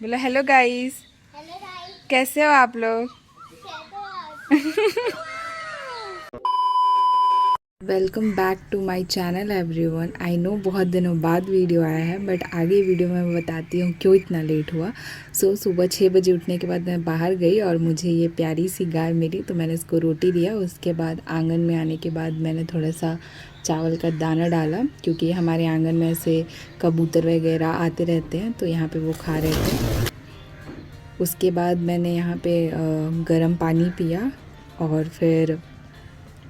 बोलो hello guys. Hello guys. कैसे हो आप लोग? कैसे हो आप? Welcome back to my channel everyone. I know बहुत दिनों बाद वीडियो आया है, बट आगे वीडियो में मैं बताती हूँ क्यों इतना लेट हुआ। सुबह 6 बजे उठने के बाद मैं बाहर गई और मुझे ये प्यारी सी गाय मिली, तो मैंने इसको रोटी दिया। उसके बाद आंगन में आने के बाद मैंने थोड़ा सा चावल का दाना डाला, क्योंकि हमारे आंगन में ऐसे कबूतर वगैरह आते रहते हैं, तो यहाँ पे वो खा रहे थे। उसके बाद मैंने यहाँ पे गर्म पानी पिया और फिर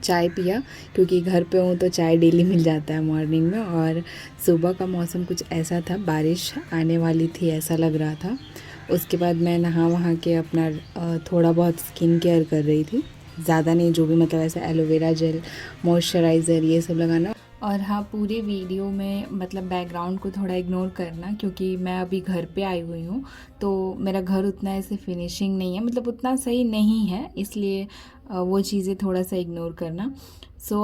चाय पिया, क्योंकि घर पे हूँ तो चाय डेली मिल जाता है मॉर्निंग में। और सुबह का मौसम कुछ ऐसा था, बारिश आने वाली थी ऐसा लग रहा था। उसके बाद मैं नहा वहाँ के अपना थोड़ा बहुत स्किन केयर कर रही थी, ज़्यादा नहीं, जो भी मतलब ऐसा एलोवेरा जेल, मॉइस्चराइज़र, ये सब लगाना। और हाँ, पूरे वीडियो में मतलब बैकग्राउंड को थोड़ा इग्नोर करना, क्योंकि मैं अभी घर पे आई हुई हूँ, तो मेरा घर उतना ऐसे फिनिशिंग नहीं है, मतलब उतना सही नहीं है, इसलिए वो चीज़ें थोड़ा सा इग्नोर करना।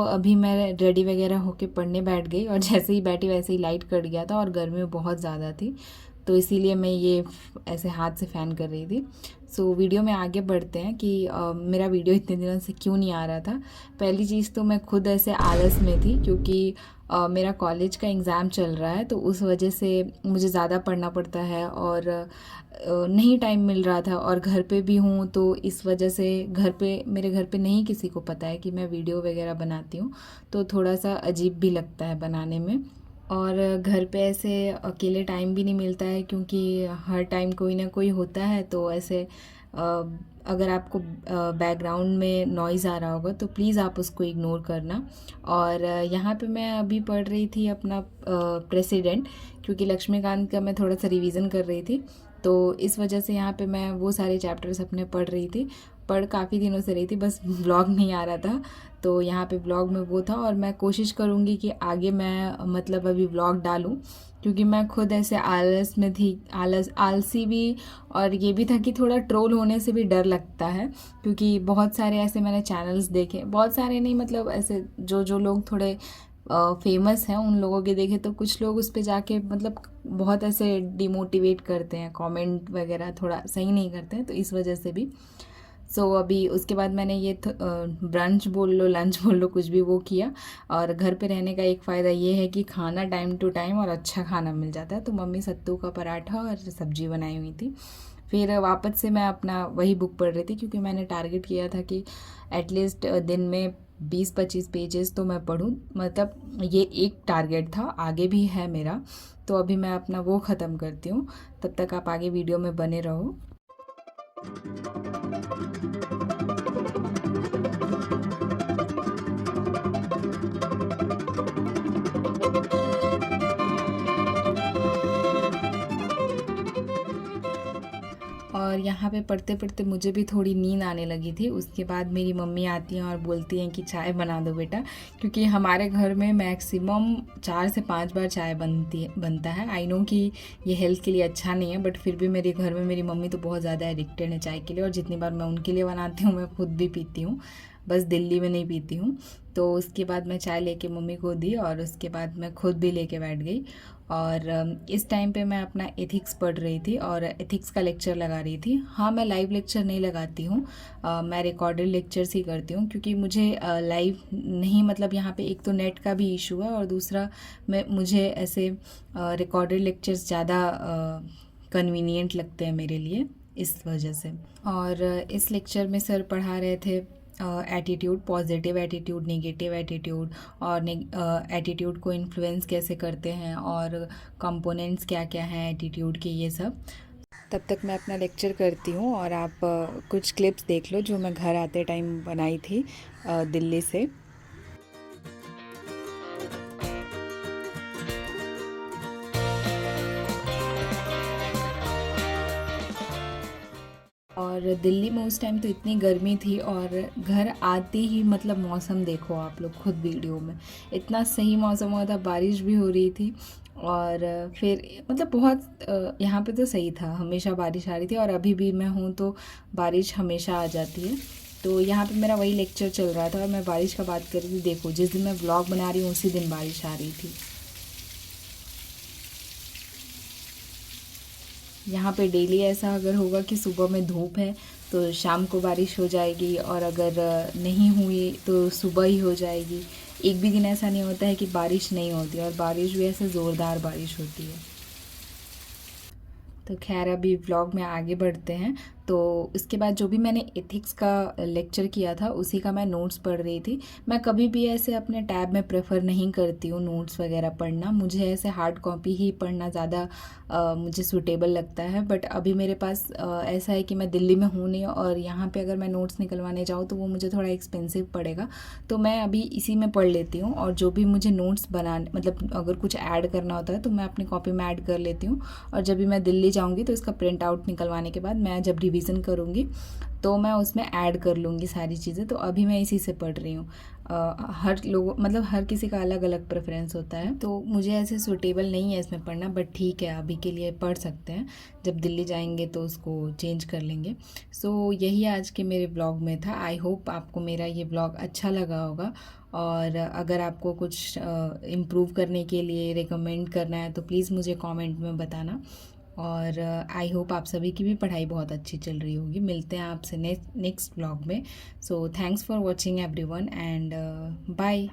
अभी मैं रेडी वगैरह होके पढ़ने बैठ गई, और जैसे ही बैठी वैसे ही लाइट कट गया था और गर्मी बहुत ज़्यादा थी, तो इसीलिए मैं ये ऐसे हाथ से फ़ैन कर रही थी। वीडियो में आगे बढ़ते हैं कि मेरा वीडियो इतने दिनों से क्यों नहीं आ रहा था। पहली चीज़ तो मैं खुद ऐसे आलस में थी, क्योंकि मेरा कॉलेज का एग्ज़ाम चल रहा है, तो उस वजह से मुझे ज़्यादा पढ़ना पड़ता है और नहीं टाइम मिल रहा था। और घर पे भी हूँ, तो इस वजह से मेरे घर पे नहीं किसी को पता है कि मैं वीडियो वगैरह बनाती हूँ, तो थोड़ा सा अजीब भी लगता है बनाने में। और घर पे ऐसे अकेले टाइम भी नहीं मिलता है, क्योंकि हर टाइम कोई ना कोई होता है, तो ऐसे अगर आपको बैकग्राउंड में नॉइज़ आ रहा होगा तो प्लीज़ आप उसको इग्नोर करना। और यहाँ पे मैं अभी पढ़ रही थी अपना प्रेसिडेंट, क्योंकि लक्ष्मीकांत का मैं थोड़ा सा रिवीजन कर रही थी, तो इस वजह से यहाँ पे मैं वो सारे चैप्टर्स अपने पढ़ रही थी। पढ़ काफ़ी दिनों से रही थी, बस व्लॉग नहीं आ रहा था, तो यहाँ पे व्लॉग में वो था। और मैं कोशिश करूँगी कि आगे मैं मतलब अभी व्लॉग डालूँ, क्योंकि मैं खुद ऐसे आलस में थी, आलसी भी। और ये भी था कि थोड़ा ट्रोल होने से भी डर लगता है, क्योंकि बहुत सारे ऐसे मैंने चैनल्स देखे, बहुत सारे नहीं, मतलब ऐसे जो जो लोग थोड़े फेमस हैं उन लोगों के देखे, तो कुछ लोग उस पर जाके मतलब बहुत ऐसे डिमोटिवेट करते हैं, कमेंट वगैरह थोड़ा सही नहीं करते हैं, तो इस वजह से भी। अभी उसके बाद मैंने ये ब्रंच बोल लो, लंच बोल लो, कुछ भी वो किया। और घर पे रहने का एक फ़ायदा ये है कि खाना टाइम टू टाइम और अच्छा खाना मिल जाता है, तो मम्मी सत्तू का पराठा और सब्जी बनाई हुई थी। फिर वापस से मैं अपना वही बुक पढ़ रही थी, क्योंकि मैंने टारगेट किया था कि एटलीस्ट दिन में 20-25 पेजेस तो मैं पढूं, मतलब ये एक टारगेट था, आगे भी है मेरा। तो अभी मैं अपना वो ख़त्म करती हूँ, तब तक आप आगे वीडियो में बने रहो। और यहाँ पे पढ़ते पढ़ते मुझे भी थोड़ी नींद आने लगी थी। उसके बाद मेरी मम्मी आती हैं और बोलती हैं कि चाय बना दो बेटा, क्योंकि हमारे घर में मैक्सिमम 4 से 5 बार चाय बनता है। आई नो कि ये हेल्थ के लिए अच्छा नहीं है, बट फिर भी मेरे घर में मेरी मम्मी तो बहुत ज़्यादा एडिक्टेड है चाय के लिए, और जितनी बार मैं उनके लिए बनाती हूँ मैं खुद भी पीती हूँ, बस दिल्ली में नहीं पीती हूँ। तो उसके बाद मैं चाय लेके मम्मी को दी, और उसके बाद मैं खुद भी लेके बैठ गई। और इस टाइम पे मैं अपना एथिक्स पढ़ रही थी और एथिक्स का लेक्चर लगा रही थी। हाँ, मैं लाइव लेक्चर नहीं लगाती हूँ, मैं रिकॉर्डेड लेक्चर्स ही करती हूँ, क्योंकि मुझे लाइव नहीं, मतलब यहाँ पे एक तो नेट का भी इशू है, और दूसरा मुझे ऐसे रिकॉर्डेड लेक्चर्स ज़्यादा कन्वीनियंट लगते हैं मेरे लिए, इस वजह से। और इस लेक्चर में सर पढ़ा रहे थे attitude, positive attitude, negative attitude, और एटीट्यूड को इन्फ्लुएंस कैसे करते हैं, और कंपोनेंट्स क्या क्या हैं एटीट्यूड के, ये सब। तब तक मैं अपना लेक्चर करती हूँ, और आप कुछ क्लिप्स देख लो जो मैं घर आते टाइम बनाई थी दिल्ली से। और दिल्ली में उस टाइम तो इतनी गर्मी थी, और घर आते ही मतलब मौसम देखो आप लोग खुद वीडियो में, इतना सही मौसम हुआ था, बारिश भी हो रही थी। और फिर मतलब बहुत यहाँ पे तो सही था, हमेशा बारिश आ रही थी, और अभी भी मैं हूँ तो बारिश हमेशा आ जाती है। तो यहाँ पे मेरा वही लेक्चर चल रहा था, और मैं बारिश का बात कर रही थी। देखो, जिस दिन मैं व्लॉग बना रही हूँ उसी दिन बारिश आ रही थी। यहाँ पे डेली ऐसा अगर होगा कि सुबह में धूप है तो शाम को बारिश हो जाएगी, और अगर नहीं हुई तो सुबह ही हो जाएगी। एक भी दिन ऐसा नहीं होता है कि बारिश नहीं होती, और बारिश भी ऐसे ज़ोरदार बारिश होती है। तो खैर अभी व्लॉग में आगे बढ़ते हैं। तो इसके बाद जो भी मैंने एथिक्स का लेक्चर किया था उसी का मैं नोट्स पढ़ रही थी। मैं कभी भी ऐसे अपने टैब में प्रेफर नहीं करती हूँ नोट्स वगैरह पढ़ना, मुझे ऐसे हार्ड कॉपी ही पढ़ना ज़्यादा मुझे सूटेबल लगता है। बट अभी मेरे पास ऐसा है कि मैं दिल्ली में हूँ नहीं, और यहाँ पे अगर मैं नोट्स निकलवाने जाऊँ तो वो मुझे थोड़ा एक्सपेंसिव पड़ेगा, तो मैं अभी इसी में पढ़ लेती हूँ। और जो भी मुझे नोट्स बनाने मतलब अगर कुछ ऐड करना होता है तो मैं अपनी कॉपी में ऐड कर लेती हूँ, और जब भी मैं दिल्ली जाऊँगी तो इसका प्रिंट आउट निकलवाने के बाद मैं जब रिवीजन करूँगी तो मैं उसमें ऐड कर लूँगी सारी चीज़ें। तो अभी मैं इसी से पढ़ रही हूँ। हर लोगों मतलब हर किसी का अलग अलग प्रेफरेंस होता है, तो मुझे ऐसे सूटेबल नहीं है इसमें पढ़ना, बट ठीक है अभी के लिए पढ़ सकते हैं। जब दिल्ली जाएंगे तो उसको चेंज कर लेंगे। सो यही आज के मेरे ब्लॉग में था। आई होप आपको मेरा ये ब्लॉग अच्छा लगा होगा, और अगर आपको कुछ इम्प्रूव करने के लिए रिकमेंड करना है तो प्लीज़ मुझे कमेंट में बताना। और आई होप आप सभी की भी पढ़ाई बहुत अच्छी चल रही होगी। मिलते हैं आपसे नेक्स्ट ब्लॉग में। So thanks for watching everyone, and bye.